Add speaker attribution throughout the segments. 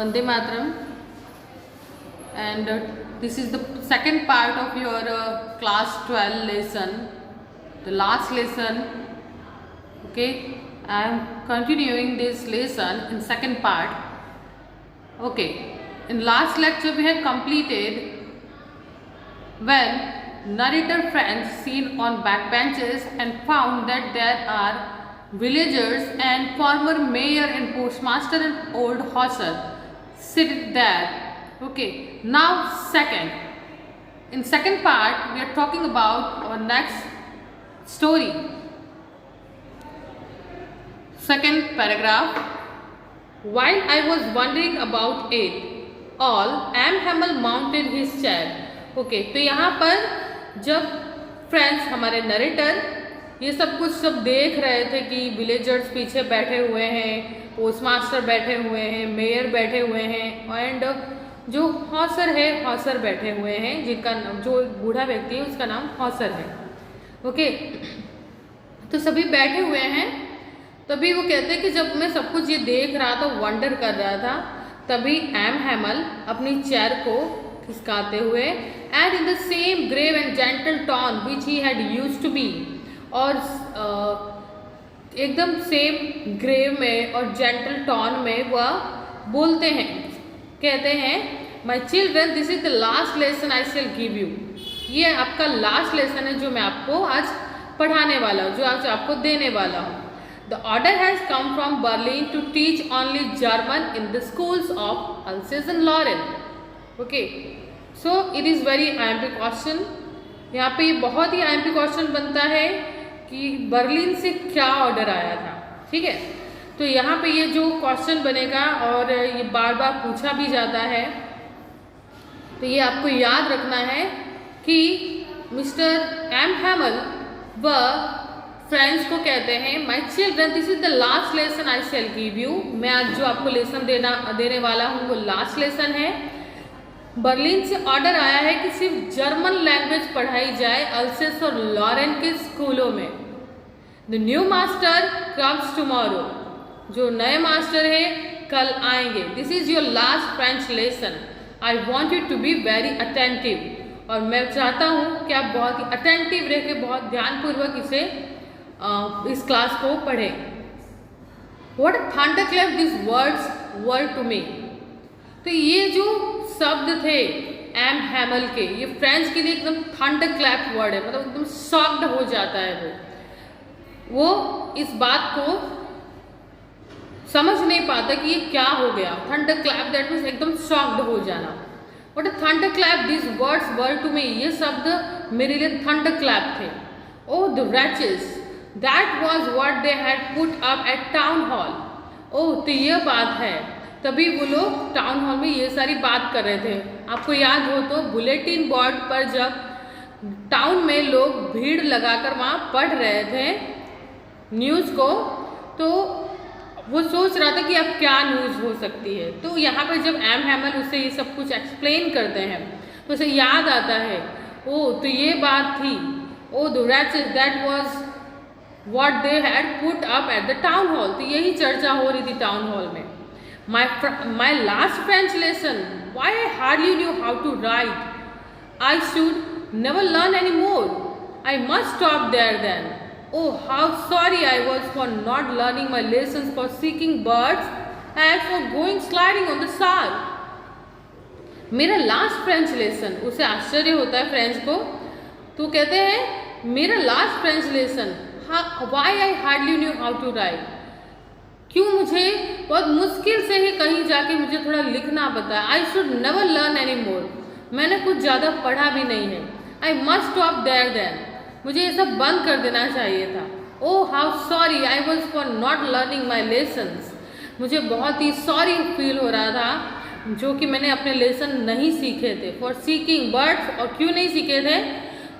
Speaker 1: Vande Mataram, and this is the second part of your class 12 lesson, the last lesson. Okay, I am continuing this lesson in second part. Okay, in last lecture we have completed when narrator friends seen on backbenches and found that there are villagers and former mayor and postmaster and old hosser sit there. Okay, now in second part we are talking about our next story. Second paragraph. While I was wondering about it all, M. Hamel mounted his chair. Okay, तो यहाँ पर जब friends हमारे narrator ये सब कुछ सब देख रहे थे कि विलेजर्स पीछे बैठे हुए हैं, पोस्टमास्टर बैठे हुए हैं, मेयर बैठे हुए हैं एंड जो हॉसर बैठे हुए हैं, जिनका जो बूढ़ा व्यक्ति है उसका नाम हॉसर है. ओके, तो सभी बैठे हुए हैं. तभी वो कहते हैं कि जब मैं सब कुछ ये देख रहा था, वंडर कर रहा था, तभी एम हैमल अपनी चेयर को खिसकाते हुए and in the same grave and gentle tone which he had used to be, और एकदम सेम ग्रेव में और जेंटल टोन में वह बोलते हैं, कहते हैं my children this is the last lesson I shell give you. ये आपका लास्ट लेसन है जो मैं आपको आज पढ़ाने वाला हूँ, जो आज आपको देने वाला हूँ. The order has come from Berlin to teach only German in the schools of Alsace and Lorraine. Okay, so it is very IMP question. यहाँ पे ये बहुत ही IMP क्वेश्चन बनता है कि बर्लिन से क्या ऑर्डर आया था. ठीक है, तो यहाँ पे ये जो क्वेश्चन बनेगा और ये बार बार पूछा भी जाता है, तो ये आपको याद रखना है कि मिस्टर एम हैमल व फ्रेंड्स को कहते हैं my children this is the last lesson I shell give you. मैं आज जो आपको लेसन देने वाला हूँ वो लास्ट लेसन है. बर्लिन से ऑर्डर आया है कि सिर्फ जर्मन लैंग्वेज पढ़ाई जाए अल्सेस और लॉरेन के स्कूलों में. The new master comes tomorrow. जो नए मास्टर है कल आएंगे. This is your last French lesson. I want you to be very attentive. और मैं चाहता हूँ कि आप बहुत ही अटेंटिव रह के बहुत ध्यानपूर्वक इस क्लास को पढ़ें. What a thunderclap these words were to me. तो ये जो शब्द थे एम हैमल के, ये फ्रेंच के लिए एकदम थंडर क्लैप वर्ड है, मतलब एकदम शॉक्ड हो जाता है. वो इस बात को समझ नहीं पाता कि ये क्या हो गया. थंडर क्लैप दैट मीन्स एकदम शॉक्ड हो जाना. What a thunder clap these words were to me. ये शब्द मेरे लिए थंडर क्लैप थे. Oh the wretches, that was what they had put up at town hall. Oh, तो ये बात है, तभी वो लोग टाउन हॉल में ये सारी बात कर रहे थे. आपको याद हो तो बुलेटिन बोर्ड पर जब टाउन में लोग भीड़ लगाकर वहाँ पढ़ रहे थे न्यूज़ को, तो वो सोच रहा था कि अब क्या न्यूज़ हो सकती है. तो यहाँ पर जब एम हैमल उससे ये सब कुछ एक्सप्लेन करते हैं तो उसे याद आता है, ओ तो ये बात थी. Oh the wretches that was what they had put up at the town hall. तो यही चर्चा हो रही थी टाउन हॉल में. My last French lesson why I hardly knew how to write. I should never learn any more. I must stop there then. Oh, how sorry I was for not learning my lessons for seeking birds and for going sliding on the sand. मेरा last French lesson, उसे आश्चर्य होता है French को, तो कहते हैं मेरा last French lesson, why I hardly knew how to write. क्यों मुझे बहुत मुश्किल से ही कहीं जाके मुझे थोड़ा लिखना पता. I should never learn any more. मैंने कुछ ज़्यादा पढ़ा भी नहीं है. I must stop there then. मुझे ये सब बंद कर देना चाहिए था. Oh how sorry I was for not learning my lessons. मुझे बहुत ही सॉरी फील हो रहा था जो कि मैंने अपने लेसन नहीं सीखे थे. फॉर सीकिंग बर्ड्स, और क्यों नहीं सीखे थे?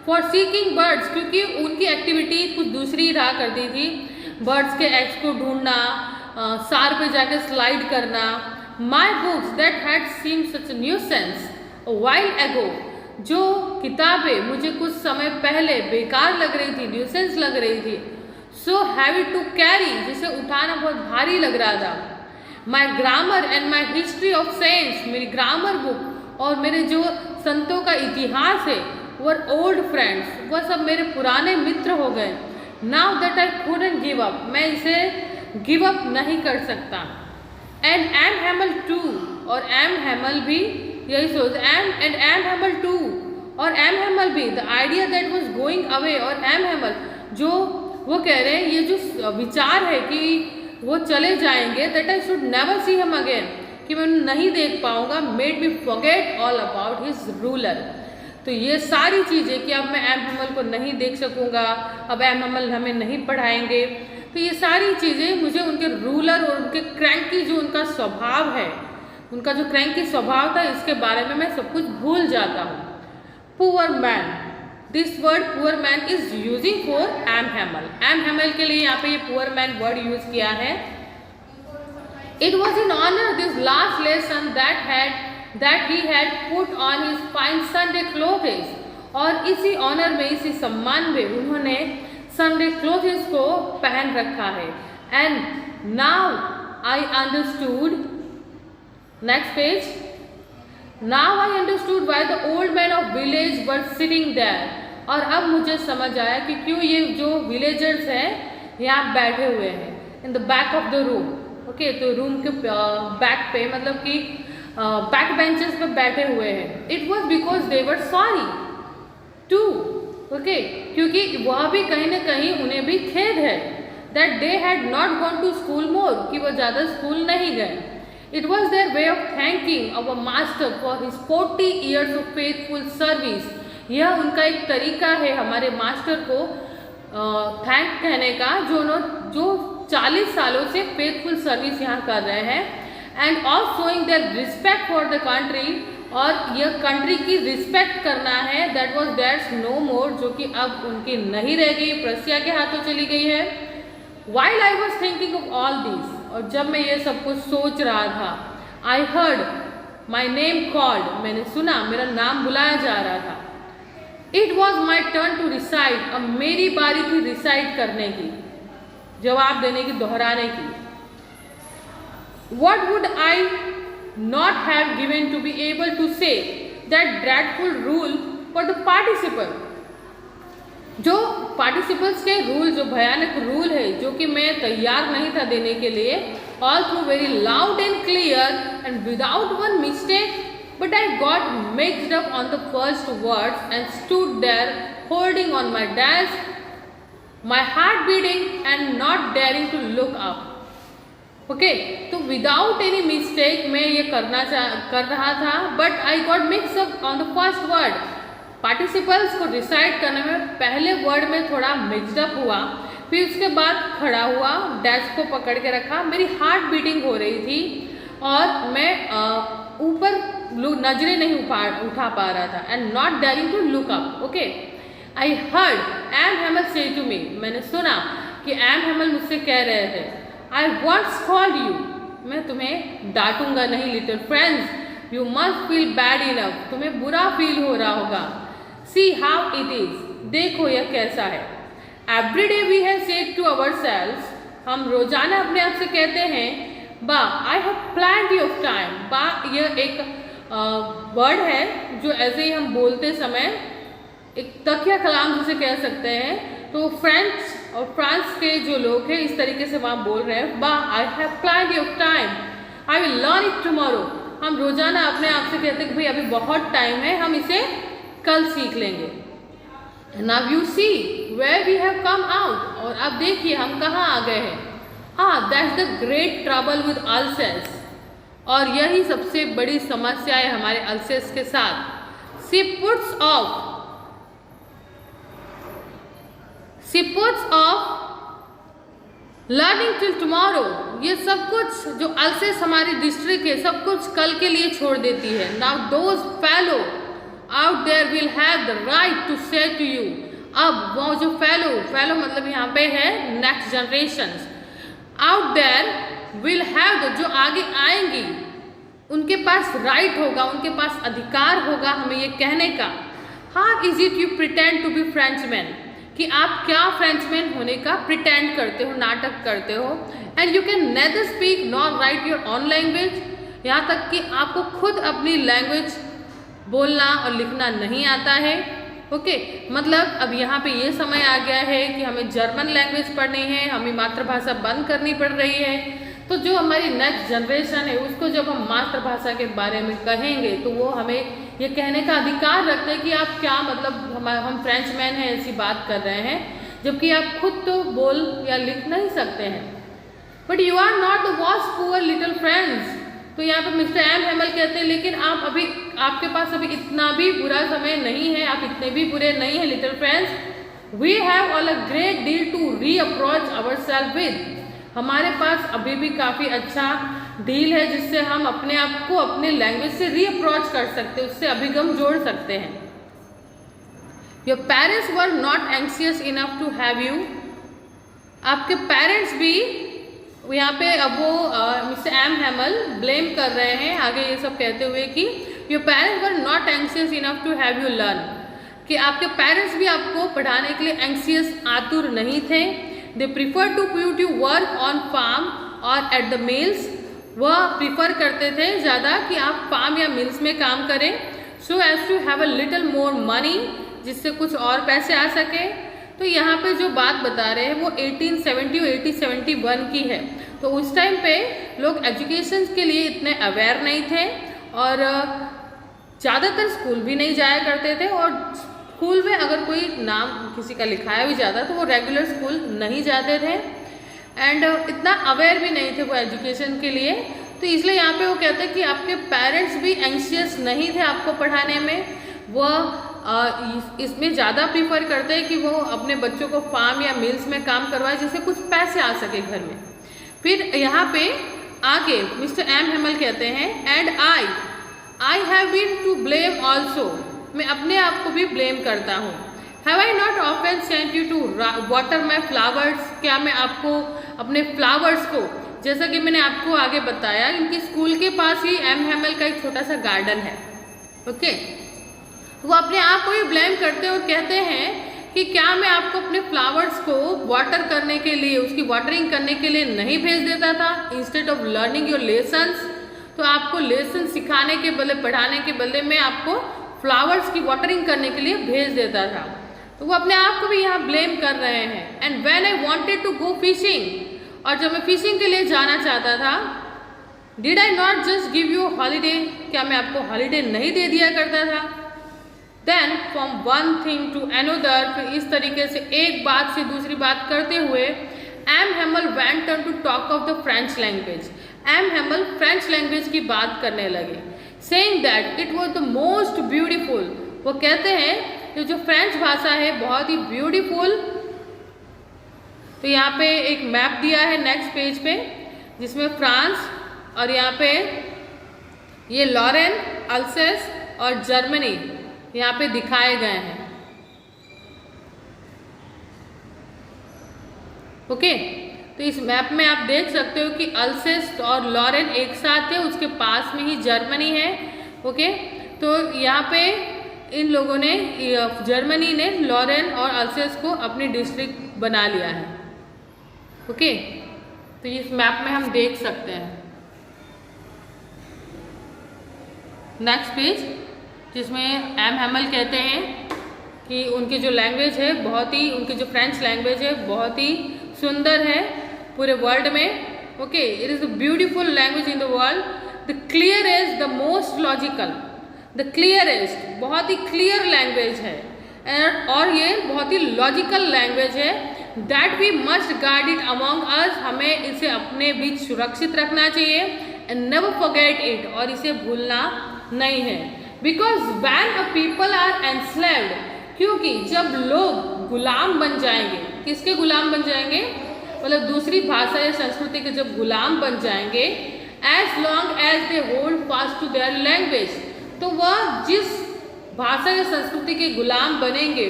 Speaker 1: फॉर सीकिंग बर्ड्स, क्योंकि उनकी एक्टिविटी कुछ दूसरी ही रहा करती थी. बर्ड्स के एग्स को ढूंढना, सार पे जाके स्लाइड करना. My books that had seemed such new sense a while एगो. जो किताबें मुझे कुछ समय पहले बेकार लग रही थी, न्यूसेंस लग रही थी, सो हैवी टू कैरी, जिसे उठाना बहुत भारी लग रहा था. My grammar and my history of saints, मेरी ग्रामर बुक और मेरे जो संतों का इतिहास है, वर ओल्ड फ्रेंड्स, वह सब मेरे पुराने मित्र हो गए। Now that I couldn't give up, मैं इसे गिव अप नहीं कर सकता। एंड एम हैमल टू, और एम हैमल भी यही सोच, एम हैमल टू, और एम हैमल भी, the idea that was going away, और एम हैमल जो वो कह रहे हैं, ये जो विचार है कि वो चले जाएंगे, that I should never see him again, कि मैं उन्हें नहीं देख पाऊंगा, made me forget all about his ruler. तो ये सारी चीज़ें कि अब मैं एम हैमल को नहीं देख सकूंगा, अब एम हैमल हमें नहीं पढ़ाएंगे, तो ये सारी चीज़ें मुझे उनके रूलर और उनके क्रैंकी जो उनका स्वभाव है, उनका जो क्रैंकी स्वभाव था, इसके बारे में मैं सब कुछ भूल जाता हूँ। Poor man, this word poor man is using for M Hamel, M Hamel के लिए यहाँ पे ये पुअर मैन वर्ड यूज किया है। It was in honour this last lesson that he had put on his fine Sunday clothes, और इसी honour में, इसी सम्मान में उन्होंने संडे क्लोथ्स को पहन रखा है। And now I understood, next page, now I understood why the old man of village were sitting there, और अब मुझे समझ आया कि क्यों ये जो विलेजर्स हैं यहाँ बैठे हुए हैं, in the back of the room. Okay, तो रूम के बैक पे, मतलब कि बैक बेंचेस पे बैठे हुए हैं। It was because they were sorry too, okay, क्योंकि वह भी कहीं ना कहीं उन्हें भी खेद है, that they had not gone to school more, कि वो ज़्यादा स्कूल नहीं गए। It was their way of thanking our master for his 40 years of faithful service, यह उनका एक तरीका है हमारे मास्टर को थैंक कहने का, जो 40 सालों से फेथफुल सर्विस यहाँ कर रहे हैं। End of showing there respect for the country, और यह कंट्री की रिस्पेक्ट करना है, दैट वॉज दैट्स नो मोर, जो कि अब उनकी नहीं रह गई, प्रसिया के हाथों चली गई है। While I was thinking of all this, और जब मैं ये सब कुछ सोच रहा था, I heard my name called, मैंने सुना, मेरा नाम बुलाया जा रहा था। It was my turn to recite, अब मेरी बारी थी रिसाइट करने की, जवाब देने की, दोहराने की। What would I not have given to be able to say that dreadful rule for the participle? जो पार्टिसिपल्स के रूल, जो भयानक रूल है, जो कि मैं तैयार नहीं था देने के लिए, all through very loud and clear and without one mistake, but I got mixed up on the first words and stood there holding on my desk, my heart beating and not daring to look up. Okay, तो without any mistake मैं ये कर रहा था, but I got mix up on the first word, participles को decide करने में पहले वर्ड में थोड़ा मिक्सड अप हुआ, फिर उसके बाद खड़ा हुआ, डेस्क को पकड़ के रखा, मेरी हार्ट बीटिंग हो रही थी और मैं ऊपर नजरें नहीं उठा पा रहा था। And not daring to look up. Okay, I heard M Hamel say to मी, मैंने सुना कि एम हैमल मुझसे कह रहे थे, I once called you, मैं तुम्हें डांटूंगा नहीं, little friends, you must feel bad enough, तुम्हें बुरा फील हो रहा होगा। See how it is, देखो यह कैसा है। Every day we have said to ourselves, हम रोजाना अपने आप से कहते हैं, बा I have plenty of time, बा यह एक वर्ड है जो ऐसे ही हम बोलते समय एक तकिया कलाम जिसे कह सकते हैं, तो फ्रेंच और फ्रांस के जो लोग हैं इस तरीके से वहाँ बोल रहे हैं, बा I have plenty of time, I will learn it tomorrow. हम रोजाना अपने आप से कहते हैं कि भाई अभी बहुत टाइम है, हम इसे कल सीख लेंगे। Now you see where we have come out, और अब देखिए हम कहाँ आ गए हैं। हाँ, that's the great trouble with Alsace, और यही सबसे बड़ी समस्या है हमारे अल्सर्स के साथ। See puts off learning till tomorrow, ये सब कुछ जो अल्सर्स हमारी डिस्ट्रिक्ट है, सब कुछ कल के लिए छोड़ देती है। Now those fellow out there will have the right to say to you, अब वो जो फेलो मतलब यहाँ पे है next generation, out there will have the, जो आगे आएंगी उनके पास राइट होगा, उनके पास अधिकार होगा हमें ये कहने का। How is it you pretend to be Frenchman, कि कि आप क्या फ्रेंचमैन होने का प्रिटेंड करते हो, नाटक करते हो। And you can nether speak nor right your own language, यहाँ तक कि आपको खुद अपनी लैंग्वेज बोलना और लिखना नहीं आता है। ओके, मतलब अब यहाँ पे ये समय आ गया है कि हमें जर्मन लैंग्वेज पढ़नी है, हमें मातृभाषा बंद करनी पड़ रही है। तो जो हमारी नेक्स्ट जनरेशन है उसको जब हम मातृभाषा के बारे में कहेंगे तो वो हमें ये कहने का अधिकार रखते हैं कि आप क्या, मतलब हम फ्रेंचमैन हैं ऐसी बात कर रहे हैं, जबकि आप खुद तो बोल या लिख नहीं सकते हैं। But you are not the वॉच पुअर लिटिल फ्रेंड्स, तो यहाँ पर मिस्टर एम हेमल कहते हैं लेकिन आप अभी, आपके पास अभी इतना भी बुरा समय नहीं है, आप इतने भी बुरे नहीं हैं little friends. We have all a great deal to reproach our self with, हमारे पास अभी भी काफ़ी अच्छा डील है जिससे हम अपने आप को अपने लैंग्वेज से री अप्रोच कर सकते हैं, उससे अभिगम जोड़ सकते हैं। Your parents were not anxious enough to have you, आपके पेरेंट्स भी, यहाँ पे अब वो मिस्टर एम हेमल ब्लेम कर रहे हैं आगे ये सब कहते हुए कि your parents were not anxious enough to have you learn, कि आपके पेरेंट्स भी आपको पढ़ाने के लिए एंक्सियस, आतुर नहीं थे। They prefer to put you work on farm और एट द मिल्स, वह प्रीफर करते थे ज़्यादा कि आप फार्म या मिल्स में काम करें, so as to have a little more money, जिससे कुछ और पैसे आ सके। तो यहाँ पे जो बात बता रहे हैं वो 1870 और 1871 की है। तो उस टाइम पे लोग एजुकेशन के लिए इतने अवेयर नहीं थे और ज़्यादातर स्कूल भी नहीं जाया करते थे, और स्कूल में अगर कोई नाम किसी का लिखाया भी जाता तो वो रेगुलर स्कूल नहीं जाते थे, एंड इतना अवेयर भी नहीं थे वो एजुकेशन के लिए। तो इसलिए यहाँ पे वो कहते हैं कि आपके पेरेंट्स भी एंशियस नहीं थे आपको पढ़ाने में, वह इसमें ज़्यादा प्रीफर करते हैं कि वो अपने बच्चों को फार्म या मिल्स में काम करवाए जिससे कुछ पैसे आ सके घर में। फिर यहाँ पे आगे मिस्टर एम हेमल कहते हैं and I have been to blame also, मैं अपने आप को भी ब्लेम करता हूँ। Have I not often sent you to water my flowers, क्या मैं आपको अपने फ्लावर्स को, जैसा कि मैंने आपको आगे बताया इनकी स्कूल के पास ही एम हेमल का एक छोटा सा गार्डन है। ओके, वो अपने आप को ही ब्लेम करते हैं और कहते हैं कि क्या मैं आपको अपने फ्लावर्स को वाटर करने के लिए, उसकी वाटरिंग करने के लिए नहीं भेज देता था instead of learning your lessons, तो आपको लेसन सिखाने के बदले, पढ़ाने के बदले मैं आपको फ्लावर्स की वाटरिंग करने के लिए भेज देता था। तो वो अपने आप को भी यहाँ ब्लेम कर रहे हैं। And when I wanted to go fishing, और जब मैं फिशिंग के लिए जाना चाहता था, did I not just give you holiday, क्या मैं आपको हॉलीडे नहीं दे दिया करता था। Then from one thing to another, फिर इस तरीके से एक बात से दूसरी बात करते हुए M Hamel went on to talk of the French language, M Hamel French language की बात करने लगे, saying that it was the most beautiful, वो कहते हैं कि जो फ्रेंच भाषा है बहुत ही ब्यूटीफुल। तो यहाँ पे एक मैप दिया है नेक्स्ट पेज पे जिसमें फ्रांस और यहाँ पे ये लॉरेन, अल्सेस और जर्मनी यहाँ पे दिखाए गए हैं। ओके, तो इस मैप में आप देख सकते हो कि अल्सेस और लॉरेन एक साथ है, उसके पास में ही जर्मनी है। ओके, तो यहाँ पे इन लोगों ने, जर्मनी ने लॉरेन और अल्सेस को अपनी डिस्ट्रिक्ट बना लिया है। ओके, तो इस मैप में हम देख सकते हैं। नेक्स्ट पेज जिसमें एम हेमल कहते हैं कि उनकी जो लैंग्वेज है बहुत ही, उनकी जो फ्रेंच लैंग्वेज है बहुत ही सुंदर है पूरे वर्ल्ड में। Okay, it is the beautiful language in the world, the clearest, the most logical, the clearest, बहुत ही क्लियर लैंग्वेज है, और ये बहुत ही लॉजिकल लैंग्वेज है। That we must guard it among us, हमें इसे अपने बीच सुरक्षित रखना चाहिए। एंड नेवर फॉरगेट इट, और इसे भूलना नहीं है। Because when a people are enslaved, क्योंकि जब लोग गुलाम बन जाएंगे, किसके गुलाम बन जाएंगे, मतलब दूसरी भाषा या संस्कृति के जब गुलाम बन जाएंगे, as long as they hold fast to their language, तो वह जिस भाषा या संस्कृति के गुलाम बनेंगे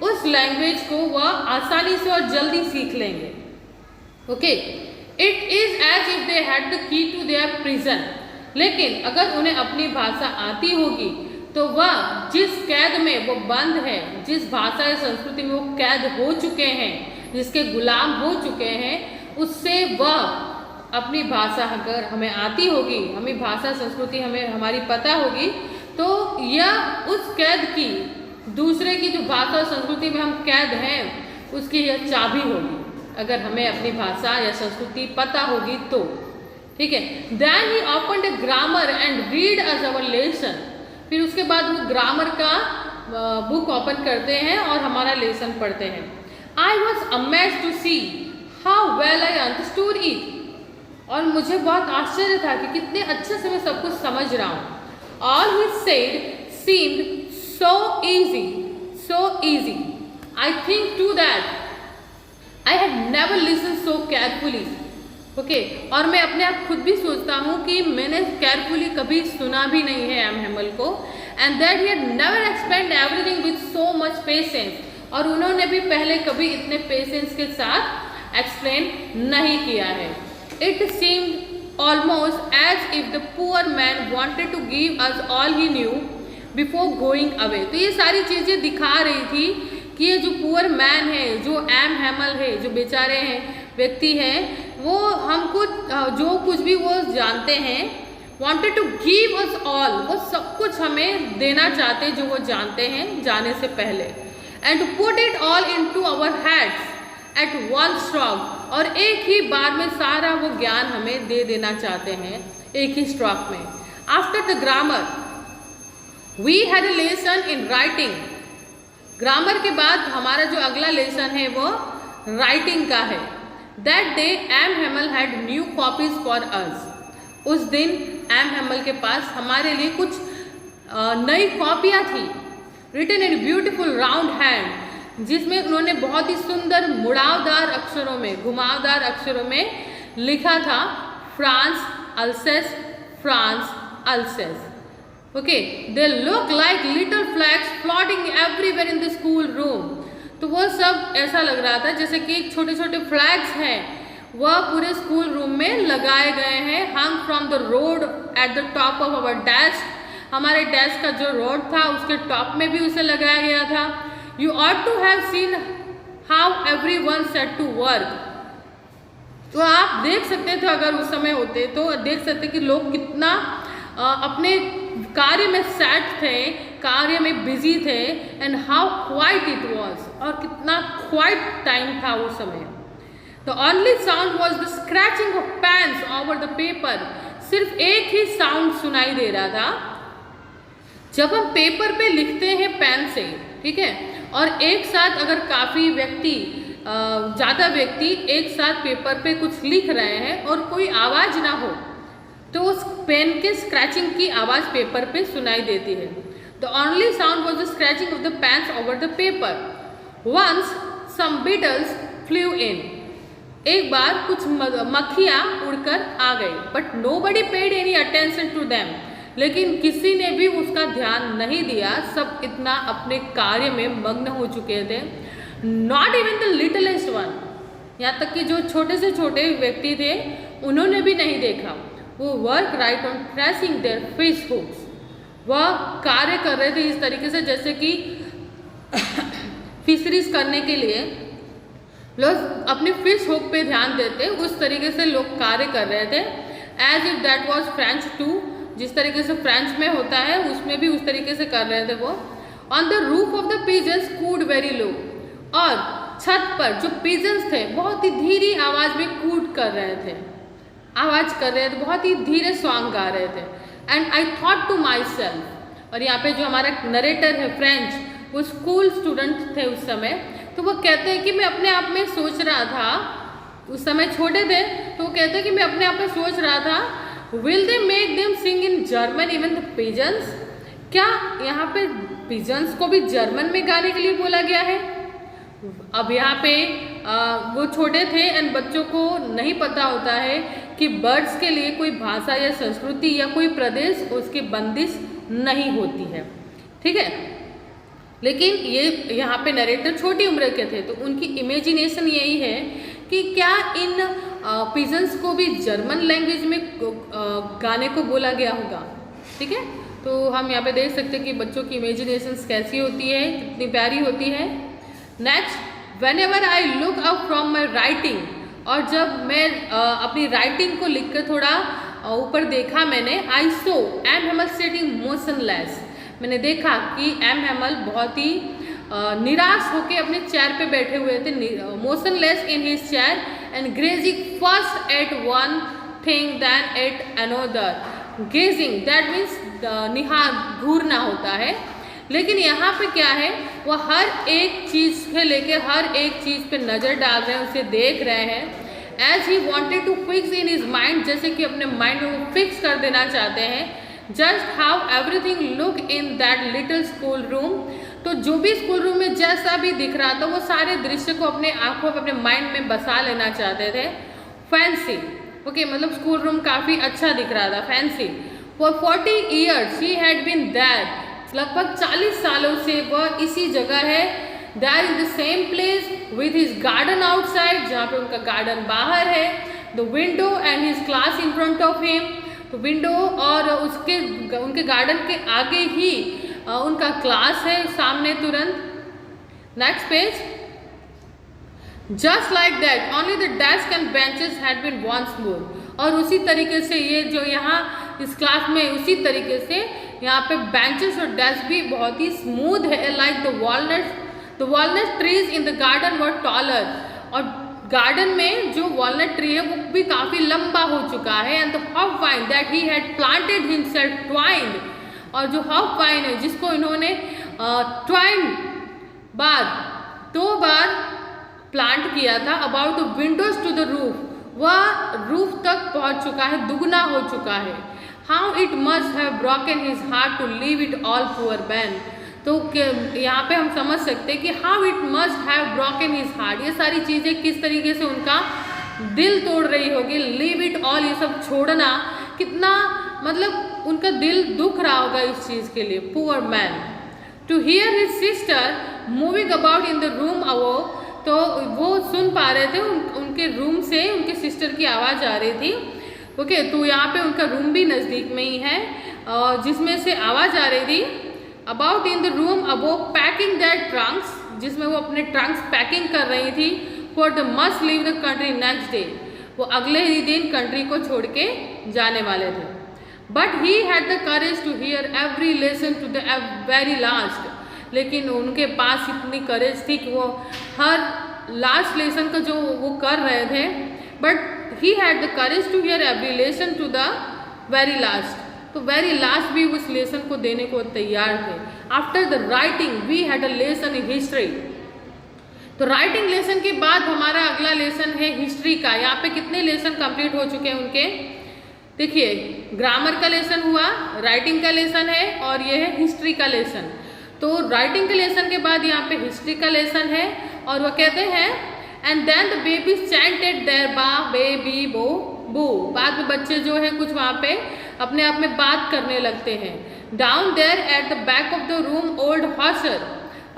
Speaker 1: उस लैंग्वेज को वह आसानी से और जल्दी सीख लेंगे। Okay, it is as if they had the key to their prison, लेकिन अगर उन्हें अपनी भाषा आती होगी तो वह जिस कैद में वो बंद है, जिस भाषा या संस्कृति में वो कैद हो चुके हैं, जिसके गुलाम हो चुके हैं, उससे वह अपनी भाषा अगर हमें आती होगी, हमें भाषा संस्कृति हमें हमारी पता होगी, तो यह उस कैद की, दूसरे की जो भाषा संस्कृति में हम कैद हैं, उसकी यह चाबी होगी, अगर हमें अपनी भाषा या संस्कृति पता होगी तो। ठीक है। Then he opened a grammar and read us our lesson. फिर उसके बाद वो ग्रामर का बुक ओपन करते हैं और हमारा लेसन पढ़ते हैं। I was amazed to see how well I understood it. और मुझे बहुत आश्चर्य था कि कितने अच्छे से मैं सब कुछ समझ रहा हूँ। All he said seemed so easy, so easy. I think too that I had never listened so carefully. Okay, और मैं अपने आप खुद भी सोचता हूँ कि मैंने केयरफुली कभी सुना भी नहीं है एम हेमल को। And that he had never explained everything with so much patience. और उन्होंने भी पहले कभी इतने पेशेंस के साथ एक्सप्लेन नहीं किया है। It seemed almost as if the poor man wanted to give us all he knew before going away. तो ये सारी चीज़ें दिखा रही थी कि ये जो पुअर मैन है, जो एम हेमल है, जो बेचारे हैं व्यक्ति हैं, वो हमको जो कुछ भी वो जानते हैं, wanted to give us all, वो सब कुछ हमें देना चाहते जो वो जानते हैं जाने से पहले। And to put it all into our heads at one stroke. और एक ही बार में सारा वो ज्ञान हमें दे देना चाहते हैं एक ही स्ट्रोक में। After the grammar we had a lesson in writing. Grammar के बाद हमारा जो अगला लेसन है वो राइटिंग का है। That day M Hamel had new copies for us. उस दिन एम हेमल के पास हमारे लिए कुछ नई कॉपियाँ थी, written in beautiful round hand, जिसमें उन्होंने बहुत ही सुंदर मुड़ावदार अक्षरों में, घुमावदार अक्षरों में लिखा था France अल्सेस, France अल्सेस। Okay, they look like little flags floating everywhere in the school room. तो वो सब ऐसा लग रहा था जैसे कि छोटे छोटे फ्लैग्स हैं, वह पूरे स्कूल रूम में लगाए गए हैं। Hung from the rod at the top of our desk. हमारे डेस्क का जो रोड था उसके टॉप में भी उसे लगाया गया था। You ought to have seen how everyone set to work. तो आप देख सकते थे, अगर उस समय होते तो देख सकते कि लोग कितना अपने कार्य में सेट थे, कार्य में बिजी थे। And how quiet it was, और कितना क्वाइट टाइम था उस समय। The only sound was the scratching of pens over the paper. सिर्फ एक ही साउंड सुनाई दे रहा था जब हम पेपर पे लिखते हैं पेन से, ठीक है, और एक साथ अगर काफ़ी व्यक्ति, ज़्यादा व्यक्ति एक साथ पेपर पे कुछ लिख रहे हैं और कोई आवाज़ ना हो, तो उस पेन के स्क्रैचिंग की आवाज़ पेपर पे सुनाई देती है। The only sound was the scratching of the pens over the paper. Once some beetles flew in. एक बार कुछ मक्खियाँ उड़कर आ गई, but nobody paid any attention to them. लेकिन किसी ने भी उसका ध्यान नहीं दिया, सब इतना अपने कार्य में मग्न हो चुके थे। Not even the littlest one, यहाँ तक कि जो छोटे से छोटे व्यक्ति थे उन्होंने भी नहीं देखा। वो work right on tracing their fish hooks. वह कार्य कर रहे थे इस तरीके से जैसे कि फिशरीज करने के लिए लोग अपने फिश हुक पे ध्यान देते, उस तरीके से लोग कार्य कर रहे थे। As if that was French too, जिस तरीके से फ्रेंच में होता है उसमें भी उस तरीके से कर रहे थे वो। On the roof of the pigeons cooed very low. और छत पर जो पिजन्स थे बहुत ही धीरे आवाज़ में कूड कर रहे थे, आवाज़ कर रहे थे, बहुत ही धीरे सॉन्ग गा रहे थे। And I thought to myself. और यहाँ पे जो हमारा नरेटर है फ्रेंच, वो स्कूल स्टूडेंट थे उस समय, तो वो कहते हैं कि मैं अपने आप में सोच रहा था, उस समय छोटे थे, तो वो कहते हैं कि मैं अपने आप में सोच रहा था, will they make them sing in German even the pigeons. क्या यहाँ पे पिजन्स को भी जर्मन में गाने के लिए बोला गया है? अब यहाँ पे वो छोटे थे एंड बच्चों को नहीं पता होता है कि बर्ड्स के लिए कोई भाषा या संस्कृति या कोई प्रदेश उसकी बंदिश नहीं होती है, ठीक है। लेकिन ये यहाँ पे नरेटर छोटी उम्र के थे, तो उनकी इमेजिनेशन यही है कि क्या इन पिजन्स को भी जर्मन लैंग्वेज में गाने को बोला गया होगा, ठीक है। तो हम यहाँ पे देख सकते हैं कि बच्चों की इमेजिनेशंस कैसी होती है, कितनी प्यारी होती है। Next, when ever I look up from my writing, और जब मैं अपनी राइटिंग को लिख कर थोड़ा ऊपर देखा मैंने, आई सो एम हेमल सिटिंग मोशनलेस, मैंने देखा कि एम हेमल बहुत ही निराश होकर अपने चेयर पे बैठे हुए थे, motionless in his chair and grazing first at one thing then at another. Gazing that means निहार, घूरना होता है, लेकिन यहाँ पे क्या है, वह हर एक चीज़ के लेके हर एक चीज़ पे नज़र डाल रहे हैं, उसे देख रहे हैं। As he wanted to fix in his mind, जैसे कि अपने माइंड में वो फिक्स कर देना चाहते हैं। Just how everything look in that little school room, तो जो भी स्कूल रूम में जैसा भी दिख रहा था वो सारे दृश्य को अपने आंखों पे, अपने माइंड में बसा लेना चाहते थे। फैंसी, ओके, मतलब स्कूल रूम काफ़ी अच्छा दिख रहा था, fancy. For 40 years he had been there, लगभग 40 सालों से वह इसी जगह है। There in the same place with his garden outside, जहाँ पे उनका गार्डन बाहर है। The window and his class in front of him, तो विंडो और उनके गार्डन के आगे ही उनका क्लास है सामने तुरंत। Next page, just like that only the desk and benches had been once more, और उसी तरीके से ये जो यहाँ इस क्लास में उसी तरीके से यहाँ पे बेंचेस और डेस्क भी बहुत ही स्मूथ है। Like the walnut trees in the garden were taller, और गार्डन में जो वॉलनट ट्री है वो भी काफ़ी लंबा हो चुका है। And the hop wine that he had planted himself twined, और जो हॉप वाइन है जिसको इन्होंने ट्वाइंड दो बार प्लांट किया था, about the windows to the roof, वह रूफ तक पहुंच चुका है, दुगना हो चुका है। How it must have broken his heart to leave it all poor man, तो यहाँ पे हम समझ सकते हैं कि how it must have broken his heart, ये सारी चीज़ें किस तरीके से उनका दिल तोड़ रही होगी। लीव इट ऑल, ये सब छोड़ना, कितना मतलब उनका दिल दुख रहा होगा इस चीज़ के लिए। Poor man, to hear his sister moving about in the room above, तो वो सुन पा रहे थे उनके रूम से उनके सिस्टर की आवाज़ आ रही थी। ओके, तो यहाँ पे उनका रूम भी नज़दीक में ही है, जिसमें से आवाज़ आ रही थी। About in the room above packing that Trunks, जिसमें वो अपने ट्रंक्स पैकिंग कर रही थी। For the must leave the country next day, वो अगले ही दिन कंट्री को छोड़ के जाने वाले थे। But he had the courage to hear every lesson to the very last, लेकिन उनके पास इतनी करेज थी कि वो हर लास्ट लेसन का जो वो कर रहे थे, but he had the courage to hear every lesson to the very last, तो वेरी लास्ट भी उस लेसन को देने को तैयार थे। After the writing we had a lesson in history, तो राइटिंग लेसन के बाद हमारा अगला लेसन है हिस्ट्री का। यहाँ पे कितने लेसन कंप्लीट हो चुके हैं उनके, देखिए ग्रामर का लेसन हुआ, राइटिंग का लेसन है, और ये है हिस्ट्री का लेसन। तो राइटिंग के लेसन के बाद यहाँ पे हिस्ट्री का लेसन है, और वो कहते हैं and then the baby chanted their ba be bi bo bu, बाद में बच्चे जो है कुछ वहाँ पे अपने आप में बात करने लगते हैं। Down there at the back of the room old Hauser,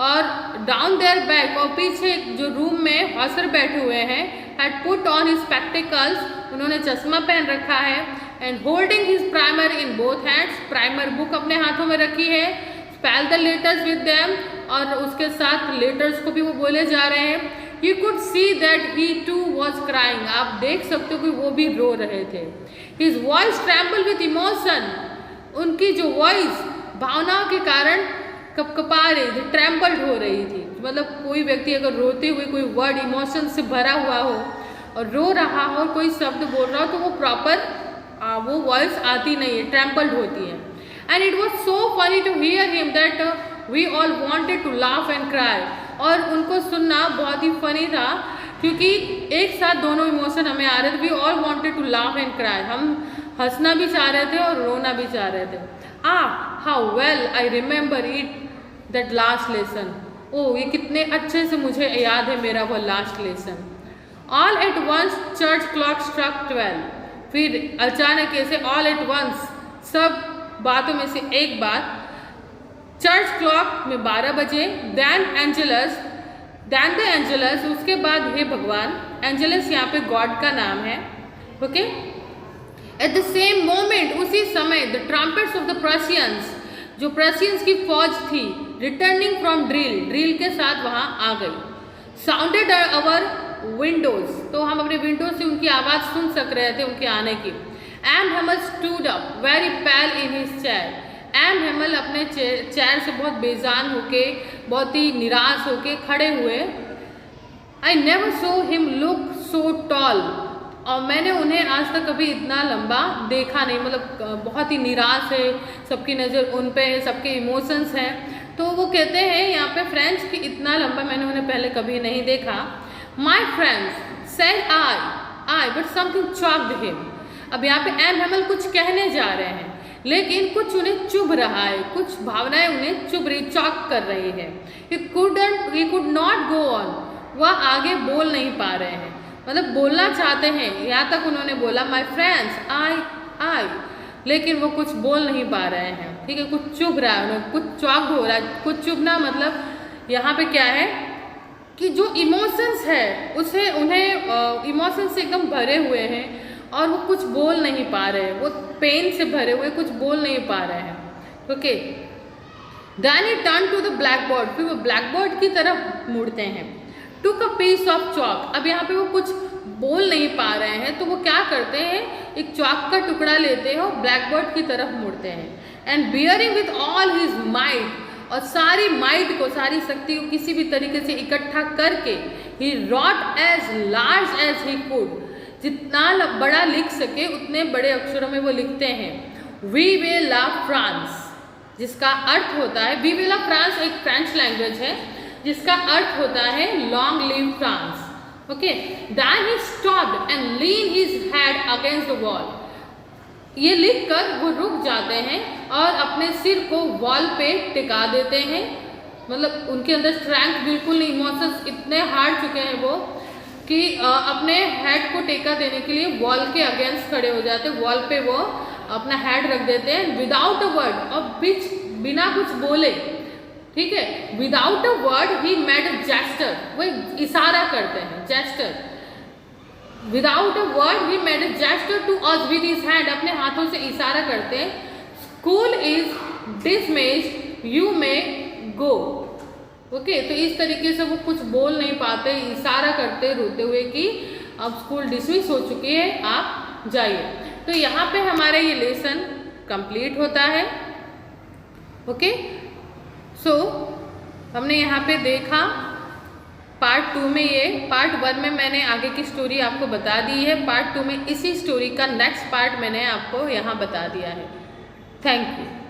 Speaker 1: और डाउन देयर बैक, और पीछे जो रूम में हॉसर बैठे हुए हैं, had put on his spectacles, उन्होंने चश्मा पहन रखा है। And holding his primer in both hands, primer book अपने हाथों में रखी है। Spell the letters with them, और उसके साथ लेटर्स को भी वो बोले जा रहे हैं। You could see that he too was crying, आप देख सकते हो कि वो भी रो रहे थे। His voice trembled with emotion, उनकी जो वॉइस भावनाओं के कारण कपकपा रही थी, ट्रैम्पल्ड हो रही थी। मतलब कोई व्यक्ति अगर रोते हुए कोई वर्ड इमोशन से भरा हुआ हो और रो रहा हो, कोई शब्द बोल रहा हो, तो वो प्रॉपर वो वॉइस आती नहीं है, ट्रैम्पल्ड होती है। And it was so funny to hear him that we all wanted to laugh and cry, और उनको सुनना बहुत ही फनी था क्योंकि एक साथ दोनों इमोशन हमें आ रहे थे। We all wanted to laugh and cry, हम हंसना भी चाह रहे थे और रोना भी चाह रहे थे। How well I remember it that last lesson, oh ये कितने अच्छे से मुझे याद है मेरा वो last lesson. All at once church clock struck 12, फिर अचानक ऐसे ऑल एट वंस सब बातों में से एक बात, चर्च क्लॉक में 12 बजे, देन द एंजलस, उसके बाद हे भगवान, एंजलस यहाँ पे गॉड का नाम है, okay. At the same moment, उसी समय, the trumpets of the Prussians, जो प्रशियंस की फौज थी, रिटर्निंग फ्रॉम ड्रिल, ड्रिल के साथ वहाँ आ गई, साउंडेड अवर विंडोज, तो हम अपने विंडोज से उनकी आवाज़ सुन सक रहे थे उनके आने की। M Hamel stood up very pale in his chair, M Hamel अपने चेयर से बहुत बेजान होके, बहुत ही निराश होके खड़े हुए। I never saw him look so tall, और मैंने उन्हें आज तक कभी इतना लंबा देखा नहीं, मतलब बहुत ही निराश है, सबकी नज़र उन पे है, सबके इमोशंस हैं। तो वो कहते हैं यहाँ पे फ्रेंड्स कि इतना लंबा मैंने उन्हें पहले कभी नहीं देखा। My friends said I but something choked him, अब यहाँ पे एम हेमल कुछ कहने जा रहे हैं, लेकिन कुछ उन्हें चुभ रहा है, कुछ भावनाएं उन्हें चुभ रही, चॉक कर रही है। He could not go on, वह आगे बोल नहीं पा रहे हैं, मतलब बोलना चाहते हैं, यहाँ तक उन्होंने बोला माई फ्रेंड्स आई, लेकिन वो कुछ बोल नहीं पा रहे हैं, ठीक है, कुछ चुभ रहा है उन्हें, कुछ चॉक हो रहा है। कुछ चुभना मतलब यहाँ पे क्या है कि जो इमोशंस है उसे उन्हें इमोशंस से एकदम भरे हुए हैं और वो कुछ बोल नहीं पा रहे हैं, वो पेन से भरे हुए कुछ बोल नहीं पा रहे हैं। Okay, then he turn to the blackboard, फिर वो ब्लैक बोर्ड की तरफ मुड़ते हैं। Took a piece of chalk, अब यहाँ पे वो कुछ बोल नहीं पा रहे हैं, तो वो क्या करते हैं, एक चॉक का टुकड़ा लेते हैं और ब्लैक बोर्ड की तरफ मुड़ते हैं। And bearing with all his might, और सारी माइट को, सारी शक्ति को किसी भी तरीके से इकट्ठा करके, he wrote as large as he could, जितना बड़ा लिख सके उतने बड़े अक्षरों में वो लिखते हैं, वी विल लव फ्रांस, जिसका अर्थ होता है, वी विल लव फ्रांस एक फ्रेंच लैंग्वेज है जिसका अर्थ होता है long live France. Okay, then he stopped and lean his head against the wall, ये लिखकर वो रुक जाते हैं और अपने सिर को वॉल पे टिका देते हैं, मतलब उनके अंदर स्ट्रेंथ बिल्कुल नहीं, इमोशंस इतने हार चुके हैं वो कि अपने हेड को टेका देने के लिए वॉल के अगेंस्ट खड़े हो जाते हैं, वॉल पे वो अपना हेड रख देते हैं, विदाउट अ वर्ड, और बिना कुछ बोले, ठीक है, without a word he made a gesture, वो इशारा करते हैं, gesture, without a word he made a gesture to us with his hand, अपने हाथों से इशारा करते हैं, school is dismissed, you may go. Okay, तो इस तरीके से वो कुछ बोल नहीं पाते, इशारा करते रोते हुए कि अब स्कूल डिसमिस हो चुकी है, आप जाइए। तो यहाँ पे हमारा ये लेसन कंप्लीट होता है। ओके, सो हमने यहाँ पे देखा पार्ट 2 में, ये पार्ट 1 में मैंने आगे की स्टोरी आपको बता दी है, पार्ट 2 में इसी स्टोरी का नेक्स्ट पार्ट मैंने आपको यहाँ बता दिया है। Thank you.